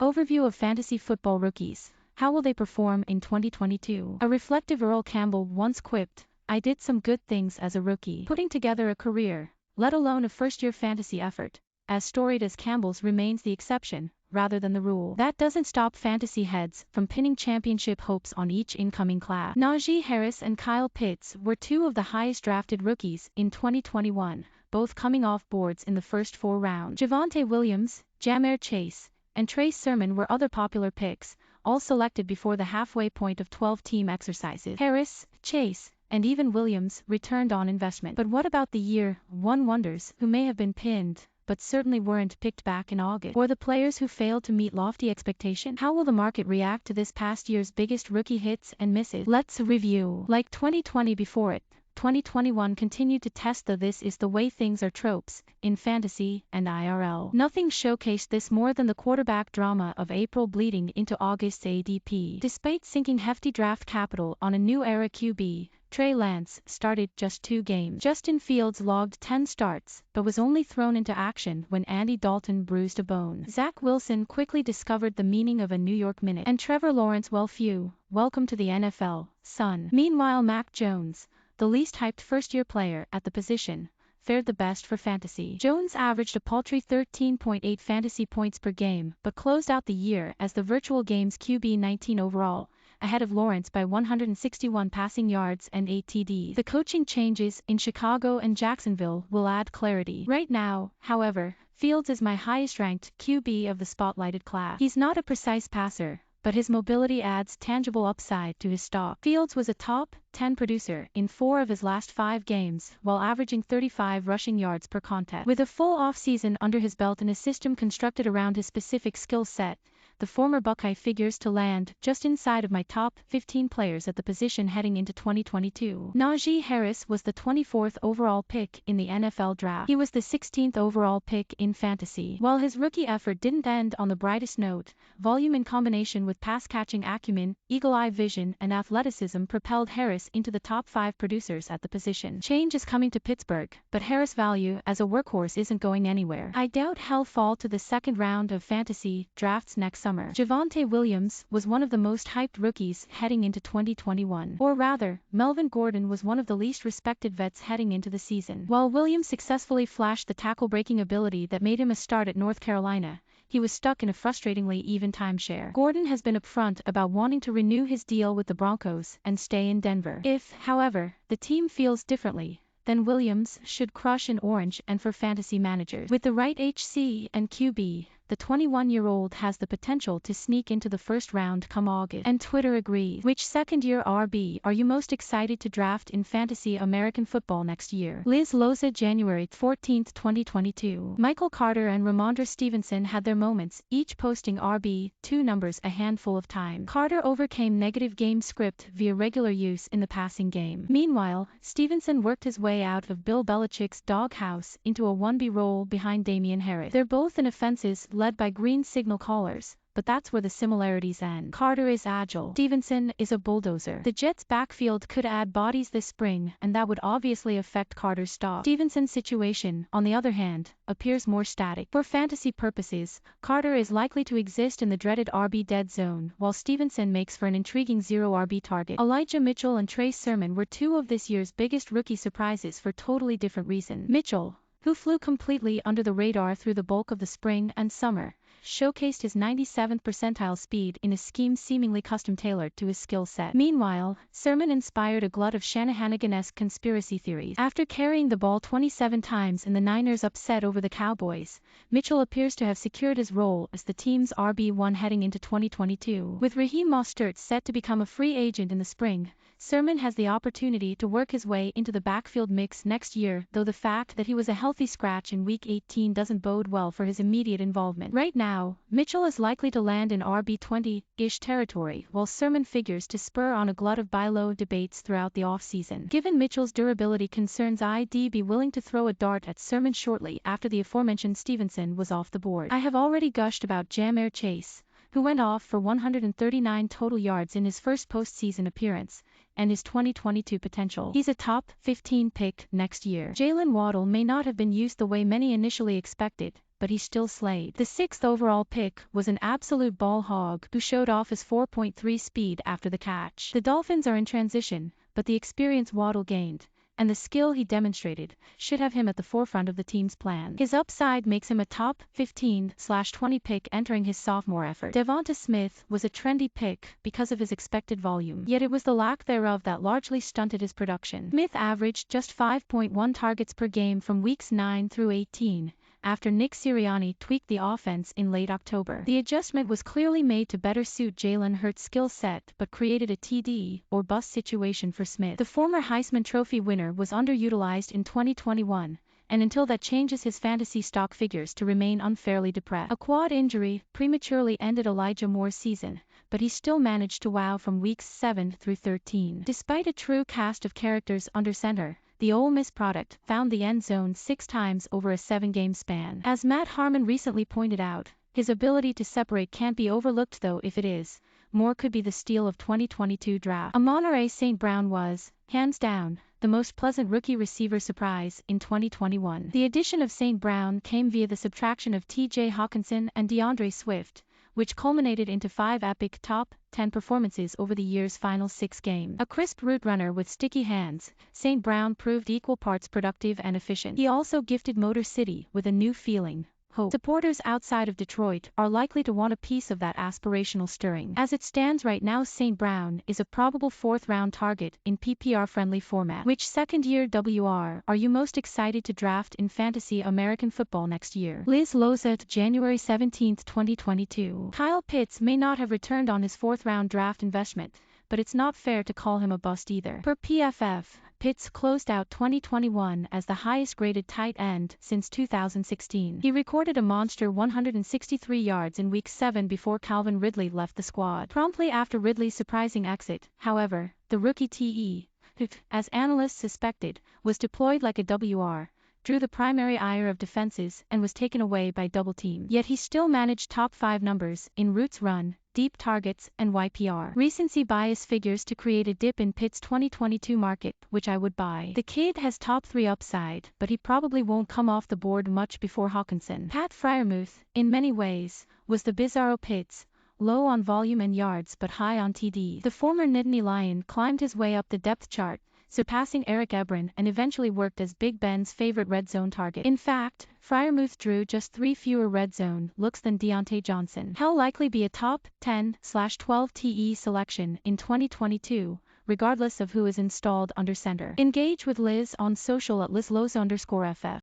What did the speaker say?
Overview of fantasy football rookies. How will they perform in 2022? A reflective Earl Campbell once quipped, "I did some good things as a rookie. Putting together a career, let alone a first-year fantasy effort, as storied as Campbell's remains the exception, rather than the rule. That doesn't stop fantasy heads from pinning championship hopes on each incoming class." Najee Harris and Kyle Pitts were two of the highest drafted rookies in 2021, both coming off boards in the first 4 rounds. Javonte Williams, Jamar Chase, and Trey Sermon were other popular picks, all selected before the halfway point of 12-team exercises. Harris, Chase, and even Williams returned on investment. But what about the year one wonders who may have been pinned, but certainly weren't picked back in August? Or the players who failed to meet lofty expectation? How will the market react to this past year's biggest rookie hits and misses? Let's review. Like 2020 before it, 2021 continued to test the "this is the way things are" tropes in fantasy and IRL. Nothing showcased this more than the quarterback drama of April bleeding into August's ADP. Despite sinking hefty draft capital on a new era QB, Trey Lance started just 2 games. Justin Fields logged 10 starts, but was only thrown into action when Andy Dalton bruised a bone. Zach Wilson quickly discovered the meaning of a New York minute. And Trevor Lawrence, well, phew, welcome to the NFL, son. Meanwhile, Mack Jones, the least hyped first-year player at the position, fared the best for fantasy. Jones averaged a paltry 13.8 fantasy points per game, but closed out the year as the virtual game's QB 19 overall, ahead of Lawrence by 161 passing yards and 8 TDs. The coaching changes in Chicago and Jacksonville will add clarity. Right now, however, Fields is my highest-ranked QB of the spotlighted class. He's not a precise passer, but his mobility adds tangible upside to his stock. Fields was a top 10 producer in 4 of his last 5 games, while averaging 35 rushing yards per contest. With a full offseason under his belt and a system constructed around his specific skill set, the former Buckeye figures to land just inside of my top 15 players at the position heading into 2022. Naji Harris was the 24th overall pick in the NFL draft. He was the 16th overall pick in fantasy. While his rookie effort didn't end on the brightest note, volume in combination with pass-catching acumen, eagle-eye vision, and athleticism propelled Harris into the top 5 producers at the position. Change is coming to Pittsburgh, but Harris' value as a workhorse isn't going anywhere. I doubt he'll fall to the 2nd round of fantasy drafts next summer. Javonte Williams was one of the most hyped rookies heading into 2021. Or rather, Melvin Gordon was one of the least respected vets heading into the season. While Williams successfully flashed the tackle-breaking ability that made him a start at North Carolina, he was stuck in a frustratingly even timeshare. Gordon has been upfront about wanting to renew his deal with the Broncos and stay in Denver. If, however, the team feels differently, then Williams should crush in orange and for fantasy managers. With the right HC and QB, the 21-year-old has the potential to sneak into the 1st round come August. And Twitter agrees. Which second-year RB are you most excited to draft in fantasy American football next year? Liz Loza, January 14, 2022. Michael Carter and Romandra Stevenson had their moments, each posting RB2 numbers a handful of times. Carter overcame negative game script via regular use in the passing game. Meanwhile, Stevenson worked his way out of Bill Belichick's doghouse into a 1B role behind Damien Harris. They're both in offenses led by green signal callers, but that's where the similarities end. Carter is agile. Stevenson is a bulldozer. The Jets' backfield could add bodies this spring, and that would obviously affect Carter's stock. Stevenson's situation, on the other hand, appears more static. For fantasy purposes, Carter is likely to exist in the dreaded RB dead zone, while Stevenson makes for an intriguing 0 RB target. Elijah Mitchell and Trey Sermon were 2 of this year's biggest rookie surprises for totally different reasons. Mitchell, who flew completely under the radar through the bulk of the spring and summer, showcased his 97th percentile speed in a scheme seemingly custom-tailored to his skill set. Meanwhile, Sermon inspired a glut of Shanahan-esque conspiracy theories. After carrying the ball 27 times in the Niners' upset over the Cowboys, Mitchell appears to have secured his role as the team's RB1 heading into 2022. With Raheem Mostert set to become a free agent in the spring, Sermon has the opportunity to work his way into the backfield mix next year, though the fact that he was a healthy scratch in Week 18 doesn't bode well for his immediate involvement. Right now, Mitchell is likely to land in RB20-ish territory, while Sermon figures to spur on a glut of buy low debates throughout the offseason. Given Mitchell's durability concerns, I'd be willing to throw a dart at Sermon shortly after the aforementioned Stevenson was off the board. I have already gushed about Jamar Chase, who went off for 139 total yards in his first postseason appearance, and his 2022 potential. He's a top 15 pick next year. Jalen Waddle may not have been used the way many initially expected, but he still slayed. The 6th overall pick was an absolute ball hog who showed off his 4.3 speed after the catch. The Dolphins are in transition, but the experience Waddle gained, and the skill he demonstrated, should have him at the forefront of the team's plan. His upside makes him a top 15/20 pick entering his sophomore effort. Devonta Smith was a trendy pick because of his expected volume, yet it was the lack thereof that largely stunted his production. Smith averaged just 5.1 targets per game from weeks 9 through 18, after Nick Sirianni tweaked the offense in late October. The adjustment was clearly made to better suit Jalen Hurts' skill set but created a TD or bust situation for Smith. The former Heisman Trophy winner was underutilized in 2021, and until that changes his fantasy stock figures to remain unfairly depressed. A quad injury prematurely ended Elijah Moore's season, but he still managed to wow from weeks 7 through 13. Despite a true cast of characters under center, the Ole Miss product found the end zone 6 times over a 7-game span. As Matt Harmon recently pointed out, his ability to separate can't be overlooked, though if it is, Moore could be the steal of 2022 draft. A Monterey St Brown was, hands down, the most pleasant rookie receiver surprise in 2021. The addition of St Brown came via the subtraction of TJ Hawkinson and DeAndre Swift, which culminated into 5 epic top 10 performances over the year's final 6 games. A crisp route runner with sticky hands, St. Brown proved equal parts productive and efficient. He also gifted Motor City with a new feeling. Hope. Supporters outside of Detroit are likely to want a piece of that aspirational stirring. As it stands right now, St. Brown is a probable 4th-round target in PPR-friendly format. Which second-year WR are you most excited to draft in fantasy American football next year? Liz Loza, January 17, 2022. Kyle Pitts may not have returned on his 4th-round draft investment, but it's not fair to call him a bust either. Per PFF, Pitts closed out 2021 as the highest-graded tight end since 2016. He recorded a monster 163 yards in Week 7 before Calvin Ridley left the squad. Promptly after Ridley's surprising exit, however, the rookie TE, who, as analysts suspected, was deployed like a WR, drew the primary ire of defenses and was taken away by double team. Yet he still managed top 5 numbers in routes run, deep targets, and YPR. Recency bias figures to create a dip in Pitt's 2022 market, which I would buy. The kid has top 3 upside, but he probably won't come off the board much before Hawkinson. Pat Friarmuth, in many ways, was the bizarro Pitts, low on volume and yards but high on TD. The former Nittany Lion climbed his way up the depth chart, surpassing Eric Ebron and eventually worked as Big Ben's favorite red zone target. In fact, Friarmuth drew just 3 fewer red zone looks than Deontay Johnson. He'll likely be a top 10/12 TE selection in 2022, regardless of who is installed under center. Engage with Liz on social at LizLoza_FF.